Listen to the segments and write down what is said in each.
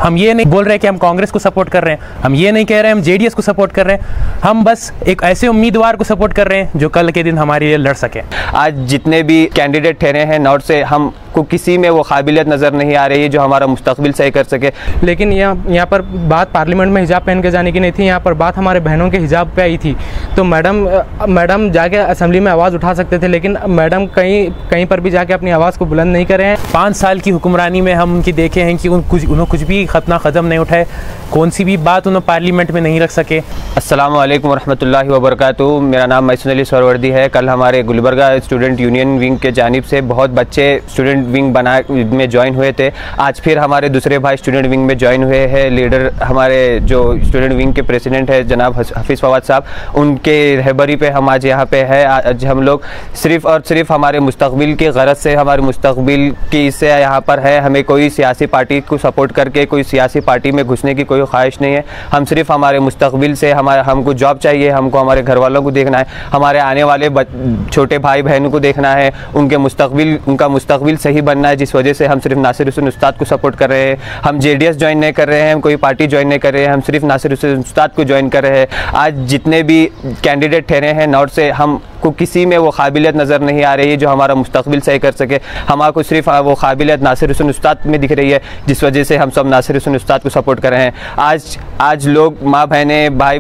हम ये नहीं बोल रहे कि हम कांग्रेस को सपोर्ट कर रहे हैं, हम ये नहीं कह रहे हैं हम जेडीएस को सपोर्ट कर रहे हैं, हम बस एक ऐसे उम्मीदवार को सपोर्ट कर रहे हैं जो कल के दिन हमारे लिए लड़ सके। आज जितने भी कैंडिडेट ठहरे हैं नॉर्थ से, हमको किसी में वो काबिलियत नज़र नहीं आ रही है जो हमारा मुस्तकबिल सही कर सके। लेकिन यहाँ पर बात पार्लियामेंट में हिजाब पहन के जाने की नहीं थी, यहाँ पर बात हमारे बहनों के हिजाब पे आई थी। तो मैडम जाके असेंबली में आवाज़ उठा सकते थे, लेकिन मैडम कहीं पर भी जाके अपनी आवाज़ को बुलंद नहीं करे हैं। 5 साल की हुक्मरानी में हम उनकी देखे हैं कि उन्होंने कुछ भी खतना ख़दम नहीं उठाए, कौन सी भी बात उन्होंने पार्लियामेंट में नहीं रख सके। अस्सलाम वालेकुम वरहमतुल्लाहि वबरकातुहू। मेरा नाम मैसून अली सरवर्दी है। कल हमारे गुलबर्गा स्टूडेंट यूनियन विंग के जानिब से बहुत बच्चे स्टूडेंट विंग में ज्वाइन हुए थे। आज फिर हमारे दूसरे भाई स्टूडेंट विंग में ज्वाइन हुए हैं। लीडर हमारे जो स्टूडेंट विंग के प्रेसिडेंट है जनाब हफीज़ फवाद साहब, उनके रहबरी पे हम आज यहाँ पे है। आज हम लोग सिर्फ़ और सिर्फ हमारे मुस्तकबिल की गरज से, हमारे मुस्तकबिल की इससे यहाँ पर है। हमें कोई सियासी पार्टी को सपोर्ट करके कोई सियासी पार्टी में घुसने की कोई ख्वाहिश नहीं है। हम सिर्फ हमारे मुस्तकबिल से हमको जॉब चाहिए, हमको हमारे घर वालों को देखना है, हमारे आने वाले छोटे भाई बहनों को देखना है, उनका मुस्तकबिल सही बनना है। जिस वजह से हम सिर्फ नासिर हुसैन उस्ताद को सपोर्ट कर रहे हैं। हम जेडीएस ज्वाइन नहीं कर रहे हैं, हम कोई पार्टी ज्वाइन नहीं कर रहे हैं, हम सिर्फ नासिर हुसैन उस्ताद को ज्वाइन कर रहे हैं। आज जितने भी कैंडिडेट ठहरे हैं नॉर्थ से, हमको किसी में वो काबिलियत नज़र नहीं आ रही है जो हमारा मुस्तकबिल सही कर सके। हमारे सिर्फ वो काबिलियत नासिर हुसैन उस्ताद में दिख रही है, जिस वजह से हम सब नासिर हुसैन उस्ताद को सपोर्ट कर रहे हैं। आज लोग माँ बहनें भाई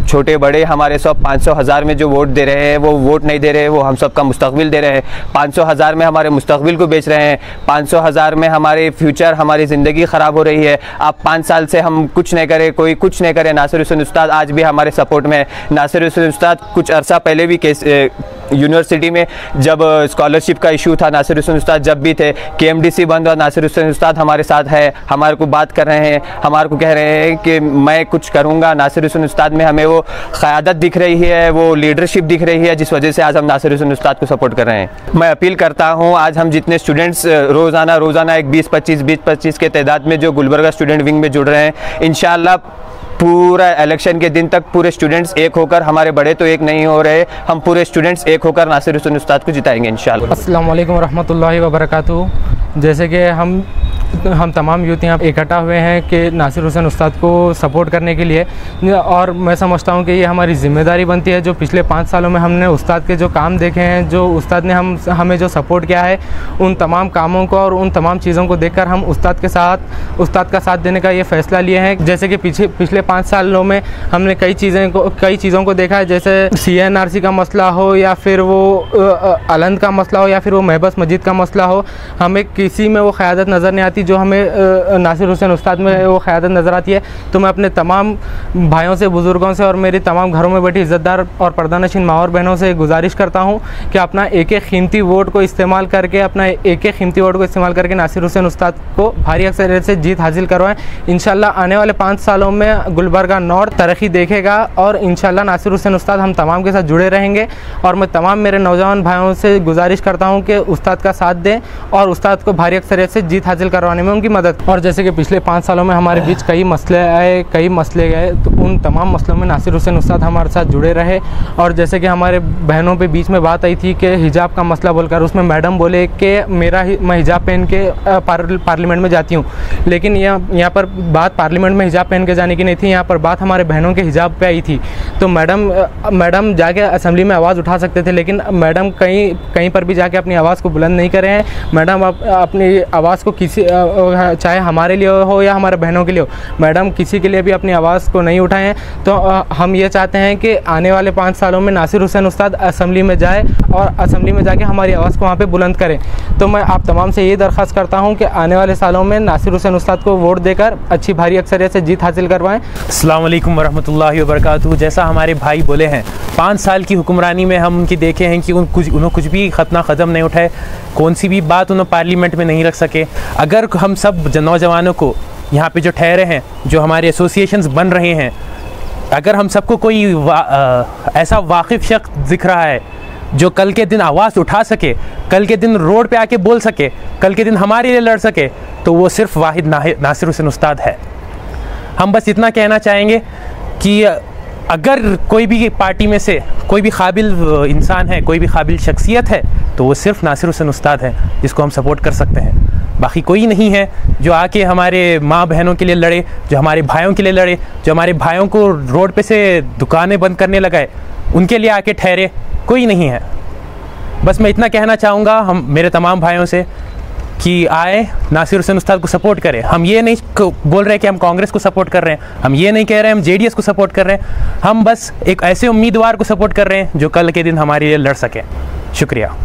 छोटे बड़े हमारे सब 500,000 में जो वोट दे रहे हैं वो वोट नहीं दे रहे, वो हम सब का मुस्तकबिल दे रहे हैं। 500,000 में हमारे मुस्तकबिल को बेच रहे हैं, 500,000 में हमारे फ्यूचर, हमारी ज़िंदगी ख़राब हो रही है। आप 5 साल से हम कुछ नहीं करे, कोई कुछ नहीं करे। नासिर हुसैन उस्ताद आज भी हमारे सपोर्ट में है। नासिर हुसैन उस्ताद कुछ अरसा पहले भी यूनिवर्सिटी में जब स्कॉलरशिप का इशू था, नासिर हुसैन उस्ताद जब भी थे, KMDC बंद हुआ, नासिर हुसैन उस्ताद हमारे साथ है, हमारे को बात कर रहे हैं, हमारे को कह रहे हैं कि मैं कुछ करूंगा। नासिर हुसैन उस्ताद में हमें वो क़यादत दिख रही है, वो लीडरशिप दिख रही है, जिस वजह से आज हम नासिर हुसैन उस्ताद को सपोर्ट कर रहे हैं। मैं अपील करता हूँ, आज हम जितने स्टूडेंट्स रोज़ाना एक 20-25 के तादाद में जो गुलबर्गा स्टूडेंट विंग में जुड़ रहे हैं, इंशाअल्लाह पूरा इलेक्शन के दिन तक पूरे स्टूडेंट्स एक होकर, हमारे बड़े तो एक नहीं हो रहे, हम पूरे स्टूडेंट्स एक होकर नासिर हुसैन उस्ताद को जिताएंगे इंशाअल्लाह। अस्सलाम वालेकुम रहमतुल्लाहि व बरकातहू। जैसे कि हम तमाम यूथ यहाँ इकट्ठा हुए हैं कि नासिर हुसैन उस्ताद को सपोर्ट करने के लिए, और मैं समझता हूँ कि ये हमारी ज़िम्मेदारी बनती है। जो पिछले 5 सालों में हमने उस्ताद के जो काम देखे हैं, जो उस्ताद ने हमें जो सपोर्ट किया है, उन तमाम कामों को और उन तमाम चीज़ों को देखकर हम उस्ताद का साथ देने का ये फ़ैसला लिए हैं। जैसे कि पिछले 5 सालों में हमने कई चीज़ों को देखा है, जैसे CNRC का मसला हो, या फिर वो अलंद का मसला हो, या फिर वो महबस मस्जिद का मसला हो। हमें किसी में वो क़यादत नज़र नहीं आती जो हमें नासिर हुसैन उस्ताद में वो क़यादत नज़र आती है। तो मैं अपने तमाम भाइयों से, बुज़ुर्गों से और मेरी तमाम घरों में बैठी इज़्ज़तदार और पर्दानशीन माँ और बहनों से गुजारिश करता हूँ कि अपना एक कीमती वोट को इस्तेमाल करके नासिर हुसैन उस्ताद को भारी अक्सरियत से जीत हासिल करवाएं। इंशाअल्लाह आने वाले 5 सालों में गुलबर्गा नॉर्थ तरक्की देखेगा, और इंशाअल्लाह नासिर हुसैन उस्ताद हम तमाम के साथ जुड़े रहेंगे। और मैं तमाम मेरे नौजवान भाइयों से गुजारिश करता हूँ कि उस्ताद का साथ दें और उस्ताद को भारी अक्सरियत से जीत हासिल करवाने में उनकी मदद। और जैसे कि पिछले 5 सालों में हमारे बीच कई मसले गए, तो उन तमाम मसलों में नासिर हुसैन उस्ताद हमारे साथ जुड़े रहे। और जैसे कि हमारे बहनों पे बीच में बात आई थी कि हिजाब का मसला बोलकर, उसमें मैडम बोले कि मैं हिजाब पहन के पार्लियामेंट में जाती हूँ। लेकिन यहाँ पर बात पार्लियामेंट में हिजाब पहन के जाने की नहीं थी, यहाँ पर बात हमारे बहनों के हिजाब पे आई थी। तो मैडम जाके असेंबली में आवाज़ उठा सकते थे, लेकिन मैडम कहीं पर भी जाके अपनी आवाज़ को बुलंद नहीं कर रहे हैं। मैडम अपनी आवाज़ को चाहे हमारे लिए हो या हमारे बहनों के लिए हो, मैडम किसी के लिए भी अपनी आवाज़ को नहीं उठाएं। तो हम ये चाहते हैं कि आने वाले 5 सालों में नासिर हुसैन उस्ताद असेंबली में जाए और असेंबली में जाके हमारी आवाज़ को वहाँ पे बुलंद करें। तो मैं आप तमाम से ये दरख्वास्त करता हूँ कि आने वाले सालों में नासिर हुसैन उस्ताद को वोट देकर अच्छी भारी अक्सरियत से जीत हासिल करवाएं। अस्सलाम वालेकुम वरहमतुल्लाहि वबरकातुहू। जैसा हमारे भाई बोले हैं, 5 साल की हुक्मरानी में हम उनकी देखे हैं कि उन्होंने कुछ भी खतना ख़दम नहीं उठाए, कौन सी भी बात उन्होंने पार्लियामेंट में नहीं रख सके। अगर हम सब नौजवानों को यहाँ पे जो ठहरे हैं, जो हमारे एसोसिएशंस बन रहे हैं, अगर हम सबको कोई ऐसा वाकिफ़ शख्स दिख रहा है जो कल के दिन आवाज़ उठा सके, कल के दिन रोड पे आके बोल सके, कल के दिन हमारे लिए लड़ सके, तो वो सिर्फ वाहिद नासिर हुसैन उस्ताद है। हम बस इतना कहना चाहेंगे कि अगर कोई भी पार्टी में से कोई भी काबिल इंसान है, कोई भी काबिल शख्सियत है, तो वो सिर्फ नासिर हुसैन उस्ताद है जिसको हम सपोर्ट कर सकते हैं। बाकी कोई नहीं है जो आके हमारे माँ बहनों के लिए लड़े, जो हमारे भाइयों के लिए लड़े, जो हमारे भाइयों को रोड पे से दुकानें बंद करने लगाए, उनके लिए आके ठहरे, कोई नहीं है। बस मैं इतना कहना चाहूँगा हम मेरे तमाम भाइयों से कि आए नासिर हुसैन उस्ताद को सपोर्ट करें। हम ये नहीं बोल रहे कि हम कांग्रेस को सपोर्ट कर रहे हैं, हम ये नहीं कह रहे हैं हम जेडीएस को सपोर्ट कर रहे हैं, हम बस एक ऐसे उम्मीदवार को सपोर्ट कर रहे हैं जो कल के दिन हमारे लिए लड़ सके। शुक्रिया।